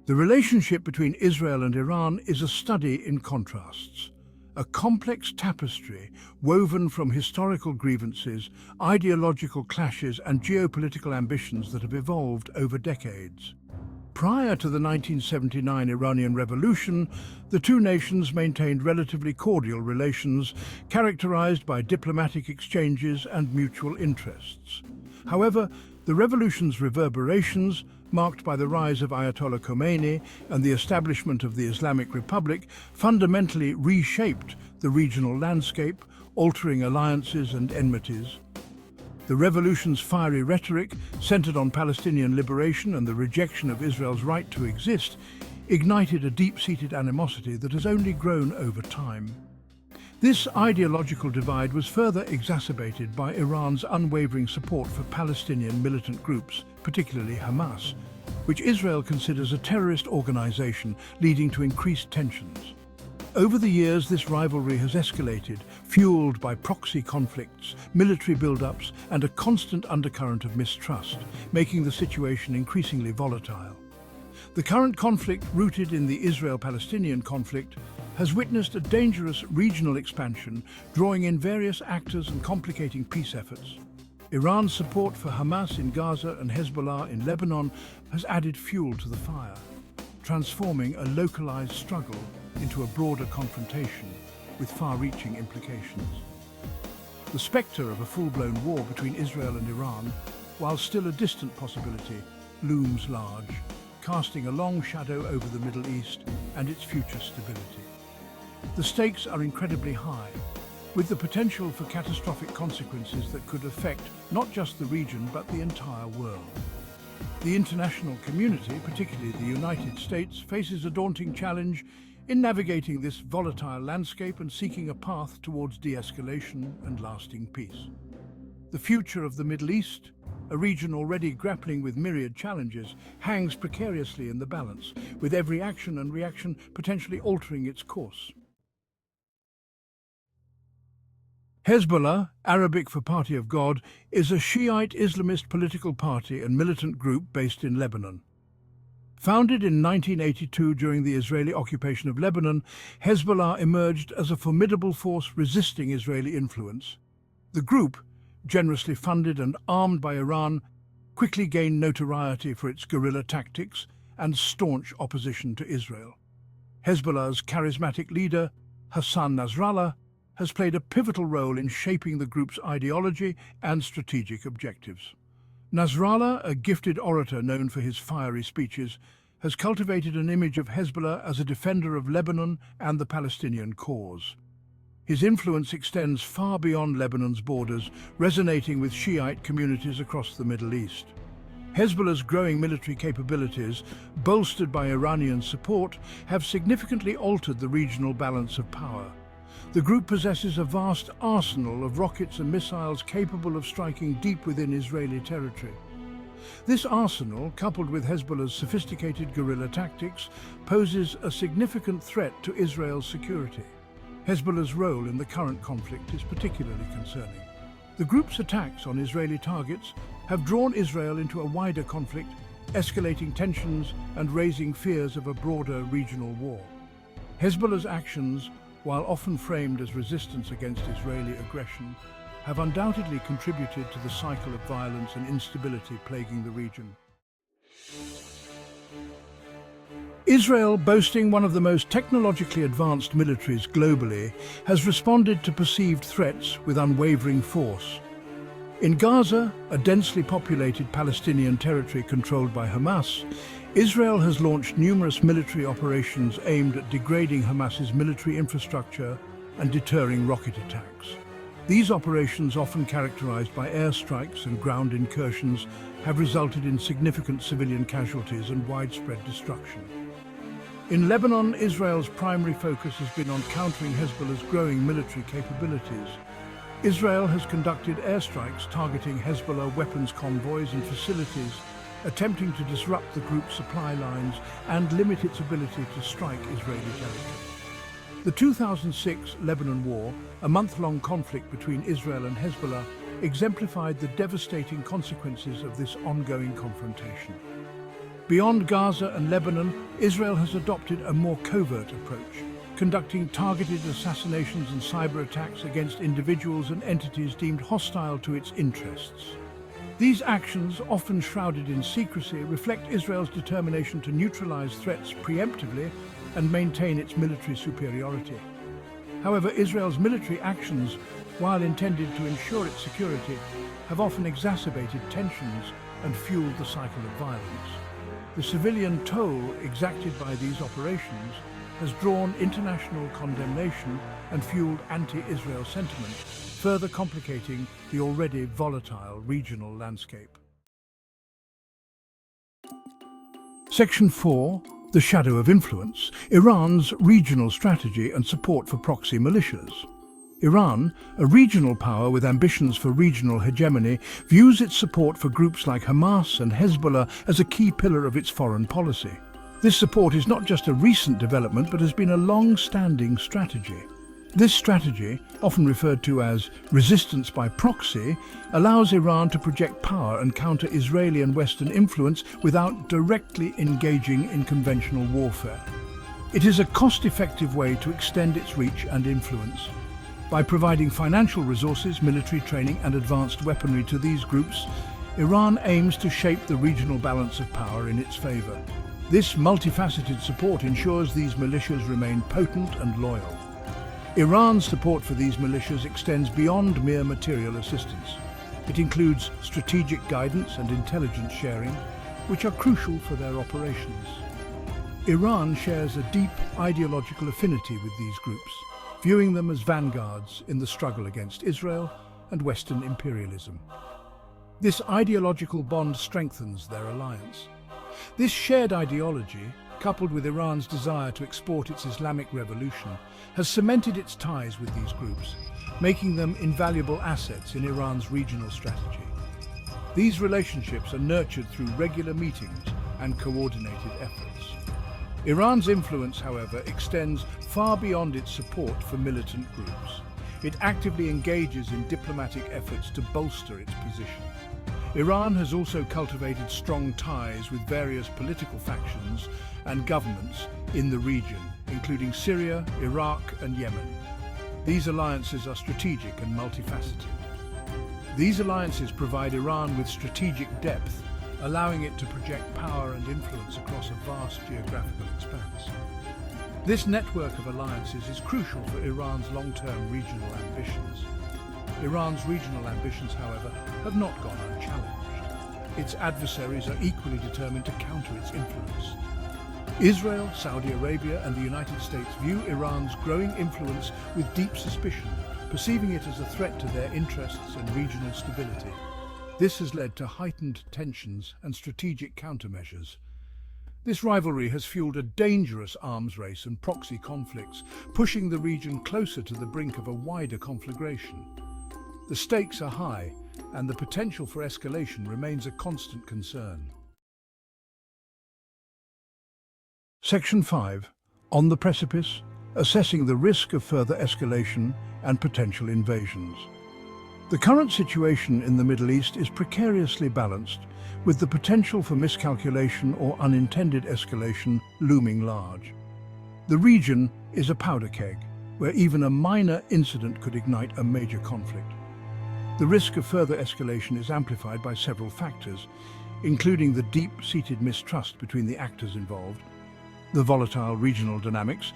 The relationship between Israel and Iran is a study in contrasts, a complex tapestry woven from historical grievances, ideological clashes, and geopolitical ambitions that have evolved over decades. Prior to the 1979 Iranian Revolution, the two nations maintained relatively cordial relations, characterized by diplomatic exchanges and mutual interests. However, the revolution's reverberations, marked by the rise of Ayatollah Khomeini and the establishment of the Islamic Republic, fundamentally reshaped the regional landscape, altering alliances and enmities. The revolution's fiery rhetoric, centered on Palestinian liberation and the rejection of Israel's right to exist, ignited a deep-seated animosity that has only grown over time. This ideological divide was further exacerbated by Iran's unwavering support for Palestinian militant groups, particularly Hamas, which Israel considers a terrorist organization, leading to increased tensions. Over the years, this rivalry has escalated, fueled by proxy conflicts, military build-ups, and a constant undercurrent of mistrust, making the situation increasingly volatile. The current conflict, rooted in the Israel-Palestinian conflict, has witnessed a dangerous regional expansion, drawing in various actors and complicating peace efforts. Iran's support for Hamas in Gaza and Hezbollah in Lebanon has added fuel to the fire, transforming a localized struggle into a broader confrontation with far-reaching implications. The spectre of a full-blown war between Israel and Iran, while still a distant possibility, looms large, casting a long shadow over the Middle East and its future stability. The stakes are incredibly high, with the potential for catastrophic consequences that could affect not just the region but the entire world. The international community, particularly the United States, faces a daunting challenge in navigating this volatile landscape and seeking a path towards de-escalation and lasting peace. The future of the Middle East, a region already grappling with myriad challenges, hangs precariously in the balance, with every action and reaction potentially altering its course. Hezbollah, Arabic for Party of God, is a Shiite Islamist political party and militant group based in Lebanon. Founded in 1982 during the Israeli occupation of Lebanon, Hezbollah emerged as a formidable force resisting Israeli influence. The group, generously funded and armed by Iran, quickly gained notoriety for its guerrilla tactics and staunch opposition to Israel. Hezbollah's charismatic leader, Hassan Nasrallah, has played a pivotal role in shaping the group's ideology and strategic objectives. Nasrallah, a gifted orator known for his fiery speeches, has cultivated an image of Hezbollah as a defender of Lebanon and the Palestinian cause. His influence extends far beyond Lebanon's borders, resonating with Shiite communities across the Middle East. Hezbollah's growing military capabilities, bolstered by Iranian support, have significantly altered the regional balance of power. The group possesses a vast arsenal of rockets and missiles capable of striking deep within Israeli territory. This arsenal, coupled with Hezbollah's sophisticated guerrilla tactics, poses a significant threat to Israel's security. Hezbollah's role in the current conflict is particularly concerning. The group's attacks on Israeli targets have drawn Israel into a wider conflict, escalating tensions and raising fears of a broader regional war. Hezbollah's actions, while often framed as resistance against Israeli aggression, have undoubtedly contributed to the cycle of violence and instability plaguing the region. Israel, boasting one of the most technologically advanced militaries globally, has responded to perceived threats with unwavering force. In Gaza, a densely populated Palestinian territory controlled by Hamas, Israel has launched numerous military operations aimed at degrading Hamas's military infrastructure and deterring rocket attacks. These operations, often characterized by airstrikes and ground incursions, have resulted in significant civilian casualties and widespread destruction. In Lebanon, Israel's primary focus has been on countering Hezbollah's growing military capabilities. Israel has conducted airstrikes targeting Hezbollah weapons convoys and facilities, attempting to disrupt the group's supply lines and limit its ability to strike Israeli territory. The 2006 Lebanon War, a month-long conflict between Israel and Hezbollah, exemplified the devastating consequences of this ongoing confrontation. Beyond Gaza and Lebanon, Israel has adopted a more covert approach, conducting targeted assassinations and cyber attacks against individuals and entities deemed hostile to its interests. These actions, often shrouded in secrecy, reflect Israel's determination to neutralize threats preemptively and maintain its military superiority. However, Israel's military actions, while intended to ensure its security, have often exacerbated tensions and fueled the cycle of violence. The civilian toll exacted by these operations has drawn international condemnation and fueled anti-Israel sentiment, further complicating the already volatile regional landscape. Section 4. The Shadow of Influence, Iran's regional strategy and support for proxy militias. Iran, a regional power with ambitions for regional hegemony, views its support for groups like Hamas and Hezbollah as a key pillar of its foreign policy. This support is not just a recent development, but has been a long-standing strategy. This strategy, often referred to as resistance by proxy, allows Iran to project power and counter Israeli and Western influence without directly engaging in conventional warfare. It is a cost-effective way to extend its reach and influence. By providing financial resources, military training and advanced weaponry to these groups, Iran aims to shape the regional balance of power in its favor. This multifaceted support ensures these militias remain potent and loyal. Iran's support for these militias extends beyond mere material assistance. It includes strategic guidance and intelligence sharing, which are crucial for their operations. Iran shares a deep ideological affinity with these groups, viewing them as vanguards in the struggle against Israel and Western imperialism. This ideological bond strengthens their alliance. This shared ideology, coupled with Iran's desire to export its Islamic revolution, has cemented its ties with these groups, making them invaluable assets in Iran's regional strategy. These relationships are nurtured through regular meetings and coordinated efforts. Iran's influence, however, extends far beyond its support for militant groups. It actively engages in diplomatic efforts to bolster its position. Iran has also cultivated strong ties with various political factions and governments in the region, including Syria, Iraq, and Yemen. These alliances are strategic and multifaceted. These alliances provide Iran with strategic depth, allowing it to project power and influence across a vast geographical expanse. This network of alliances is crucial for Iran's long-term regional ambitions. Iran's regional ambitions, however, have not gone unchallenged. Its adversaries are equally determined to counter its influence. Israel, Saudi Arabia, and the United States view Iran's growing influence with deep suspicion, perceiving it as a threat to their interests and regional stability. This has led to heightened tensions and strategic countermeasures. This rivalry has fueled a dangerous arms race and proxy conflicts, pushing the region closer to the brink of a wider conflagration. The stakes are high, and the potential for escalation remains a constant concern. Section 5. On the Precipice, Assessing the Risk of Further Escalation and Potential Invasions. The current situation in the Middle East is precariously balanced, with the potential for miscalculation or unintended escalation looming large. The region is a powder keg, where even a minor incident could ignite a major conflict. The risk of further escalation is amplified by several factors, including the deep-seated mistrust between the actors involved, the volatile regional dynamics,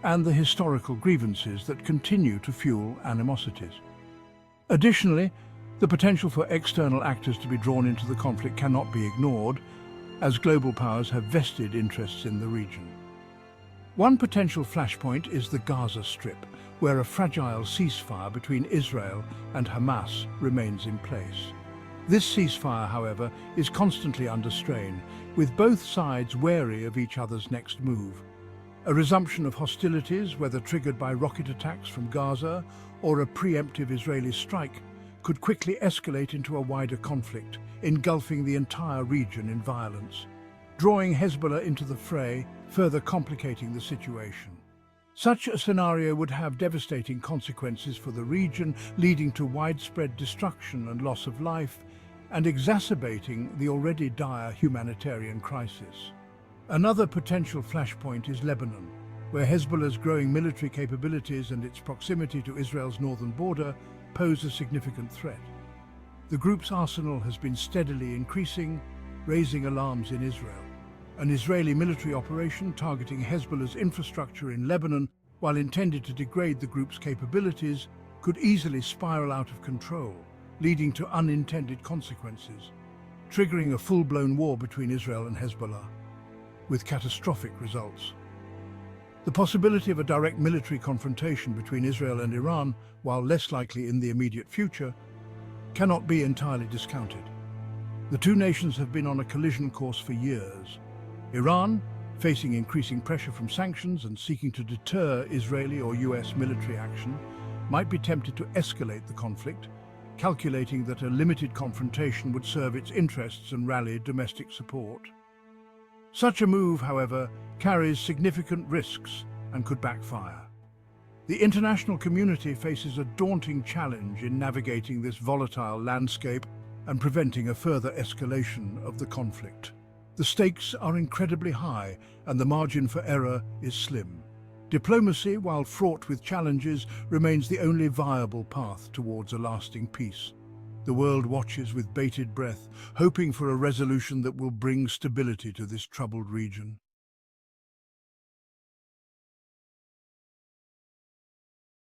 and the historical grievances that continue to fuel animosities. Additionally, the potential for external actors to be drawn into the conflict cannot be ignored, as global powers have vested interests in the region. One potential flashpoint is the Gaza Strip, where a fragile ceasefire between Israel and Hamas remains in place. This ceasefire, however, is constantly under strain, with both sides wary of each other's next move. A resumption of hostilities, whether triggered by rocket attacks from Gaza or a preemptive Israeli strike, could quickly escalate into a wider conflict, engulfing the entire region in violence, drawing Hezbollah into the fray, further complicating the situation. Such a scenario would have devastating consequences for the region, leading to widespread destruction and loss of life, and exacerbating the already dire humanitarian crisis. Another potential flashpoint is Lebanon, where Hezbollah's growing military capabilities and its proximity to Israel's northern border pose a significant threat. The group's arsenal has been steadily increasing, raising alarms in Israel. An Israeli military operation targeting Hezbollah's infrastructure in Lebanon, while intended to degrade the group's capabilities, could easily spiral out of control, leading to unintended consequences, triggering a full-blown war between Israel and Hezbollah, with catastrophic results. The possibility of a direct military confrontation between Israel and Iran, while less likely in the immediate future, cannot be entirely discounted. The two nations have been on a collision course for years. Iran, facing increasing pressure from sanctions and seeking to deter Israeli or US military action, might be tempted to escalate the conflict, calculating that a limited confrontation would serve its interests and rally domestic support. Such a move, however, carries significant risks and could backfire. The international community faces a daunting challenge in navigating this volatile landscape and preventing a further escalation of the conflict. The stakes are incredibly high and the margin for error is slim. Diplomacy, while fraught with challenges, remains the only viable path towards a lasting peace. The world watches with bated breath, hoping for a resolution that will bring stability to this troubled region.